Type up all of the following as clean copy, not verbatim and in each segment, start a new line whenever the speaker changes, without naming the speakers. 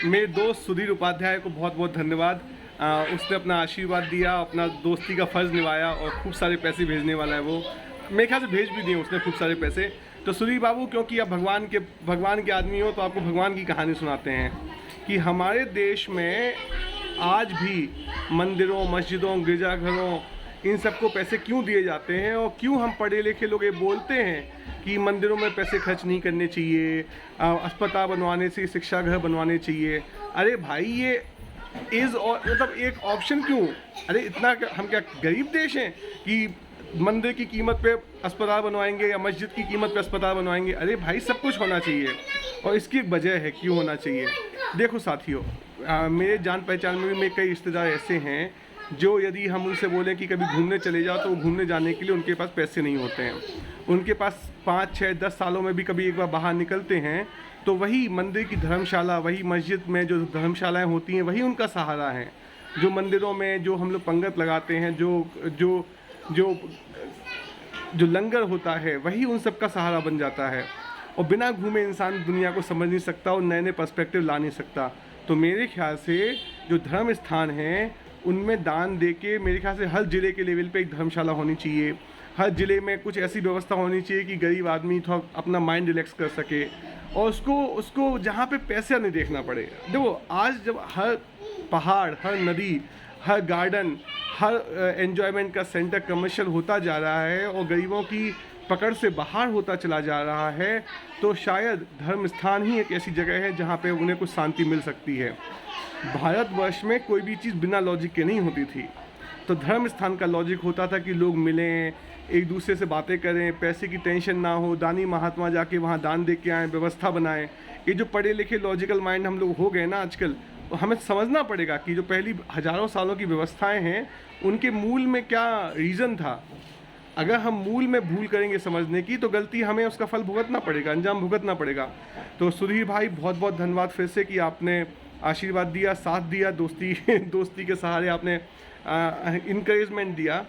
मेरे दोस्त सुधीर उपाध्याय को बहुत बहुत धन्यवाद। उसने अपना आशीर्वाद दिया, अपना दोस्ती का फ़र्ज़ निभाया और खूब सारे पैसे भेजने वाला है वो। मेरे ख्याल से भेज भी दिए उसने खूब सारे पैसे। तो सुधीर बाबू, क्योंकि आप भगवान के आदमी हो, तो आपको भगवान की कहानी सुनाते हैं कि हमारे देश में आज भी मंदिरों, मस्जिदों, गिरजाघरों, इन सबको पैसे क्यों दिए जाते हैं और क्यों हम पढ़े लिखे लोग ये बोलते हैं कि मंदिरों में पैसे खर्च नहीं करने चाहिए, अस्पताल बनवाने से, शिक्षा घर बनवाने चाहिए। अरे भाई, ये और मतलब एक ऑप्शन क्यों? अरे इतना हम क्या गरीब देश हैं कि मंदिर की कीमत पे अस्पताल बनवाएंगे या मस्जिद की कीमत पे अस्पताल बनवाएंगे? अरे भाई, सब कुछ होना चाहिए और इसकी एक वजह है क्यों होना चाहिए। देखो साथियों, मेरे जान पहचान में भी मेरे कई रिश्तेदार ऐसे हैं जो यदि हम उनसे बोलें कि कभी घूमने चले जाओ, तो वो घूमने जाने के लिए उनके पास पैसे नहीं होते हैं। उनके पास 5, 6, 10 सालों में भी कभी एक बार बाहर निकलते हैं तो वही मंदिर की धर्मशाला, वही मस्जिद में जो धर्मशालाएं होती हैं, वही उनका सहारा है। जो मंदिरों में जो हम लोग पंगत लगाते हैं, जो जो लंगर होता है, वही उन सब का सहारा बन जाता है। और बिना घूमे इंसान दुनिया को समझ नहीं सकता और नए नए पर्सपेक्टिव ला नहीं सकता। तो मेरे ख्याल से जो धर्म स्थान हैं उनमें दान दे के, मेरे ख्याल से हर ज़िले के लेवल पे एक धर्मशाला होनी चाहिए। हर ज़िले में कुछ ऐसी व्यवस्था होनी चाहिए कि गरीब आदमी थोड़ा अपना माइंड रिलैक्स कर सके और उसको जहाँ पे पैसा नहीं देखना पड़े। देखो, आज जब हर पहाड़, हर नदी, हर गार्डन, हर एन्जॉयमेंट का सेंटर कमर्शियल होता जा रहा है और गरीबों की पकड़ से बाहर होता चला जा रहा है, तो शायद धर्म स्थान ही एक ऐसी जगह है जहाँ पे उन्हें कुछ शांति मिल सकती है। भारतवर्ष में कोई भी चीज़ बिना लॉजिक के नहीं होती थी। तो धर्म स्थान का लॉजिक होता था कि लोग मिलें, एक दूसरे से बातें करें, पैसे की टेंशन ना हो, दानी महात्मा जाके वहाँ दान दे के आएँ, व्यवस्था बनाएं। ये जो पढ़े लिखे लॉजिकल माइंड हम लोग हो गए ना आजकल, तो हमें समझना पड़ेगा कि जो पहली हज़ारों सालों की व्यवस्थाएं हैं उनके मूल में क्या रीज़न था। अगर हम मूल में भूल करेंगे समझने की, तो गलती हमें उसका फल भुगतना पड़ेगा, अंजाम भुगतना पड़ेगा। तो सुधीर भाई, बहुत बहुत धन्यवाद फिर से कि आपने आशीर्वाद दिया, साथ दिया, दोस्ती के सहारे आपने इनकरेजमेंट दिया।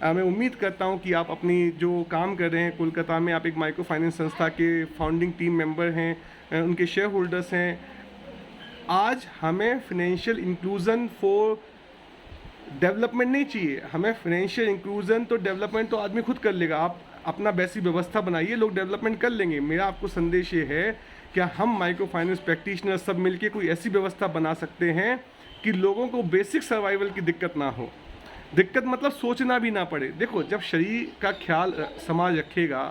मैं उम्मीद करता हूं कि आप अपनी जो काम कर रहे हैं कोलकाता में, आप एक माइक्रो फाइनेंस संस्था के फाउंडिंग टीम मेंबर हैं, उनके शेयर होल्डर्स हैं। आज हमें फाइनेंशियल इंक्लूजन फॉर डेवलपमेंट नहीं चाहिए, हमें फाइनेंशियल इंक्लूजन तो डेवलपमेंट तो आदमी खुद कर लेगा। आप अपना वैसी व्यवस्था बनाइए, लोग डेवलपमेंट कर लेंगे। मेरा आपको संदेश ये है, क्या हम माइक्रो फाइनेंस प्रैक्टिशनर सब मिलके कोई ऐसी व्यवस्था बना सकते हैं कि लोगों को बेसिक सर्वाइवल की दिक्कत ना हो। दिक्कत मतलब सोचना भी ना पड़े। देखो, जब शरीर का ख्याल समाज रखेगा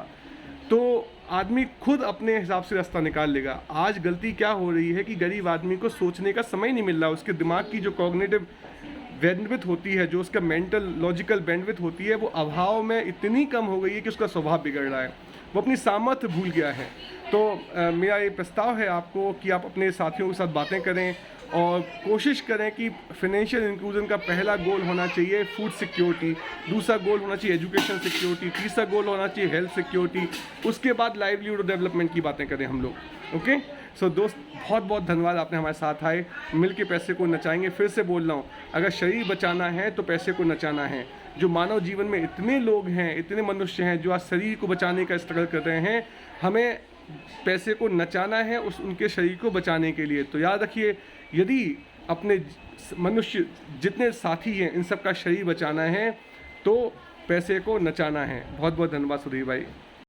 तो आदमी खुद अपने हिसाब से रास्ता निकाल लेगा। आज गलती क्या हो रही है कि गरीब आदमी को सोचने का समय नहीं मिल रहा। उसके दिमाग की जो कॉग्निटिव बैंडविड्थ होती है, जो उसका मेंटल लॉजिकल बैंडविड्थ होती है, वो अभाव में इतनी कम हो गई है कि उसका स्वभाव बिगड़ रहा है, वो अपनी सामर्थ्य भूल गया है। तो मेरा ये प्रस्ताव है आपको कि आप अपने साथियों के साथ बातें करें और कोशिश करें कि फाइनेंशियल इंक्लूजन का पहला गोल होना चाहिए फूड सिक्योरिटी, दूसरा गोल होना चाहिए एजुकेशन सिक्योरिटी, तीसरा गोल होना चाहिए हेल्थ सिक्योरिटी, उसके बाद लाइवलीहुड डेवलपमेंट की बातें करें हम लोग। ओके, सो दोस्त, बहुत बहुत धन्यवाद, आपने हमारे साथ आए। मिल के पैसे को नचाएंगे। फिर से बोल रहा हूँ, अगर शरीर बचाना है तो पैसे को नचाना है। जो मानव जीवन में इतने लोग हैं, इतने मनुष्य हैं जो आज शरीर को बचाने का स्ट्रगल कर रहे हैं, हमें पैसे को नचाना है उनके शरीर को बचाने के लिए। तो याद रखिए, यदि अपने मनुष्य जितने साथी हैं इन सब का शरीर बचाना है तो पैसे को नचाना है। बहुत बहुत धन्यवाद सुधीर भाई।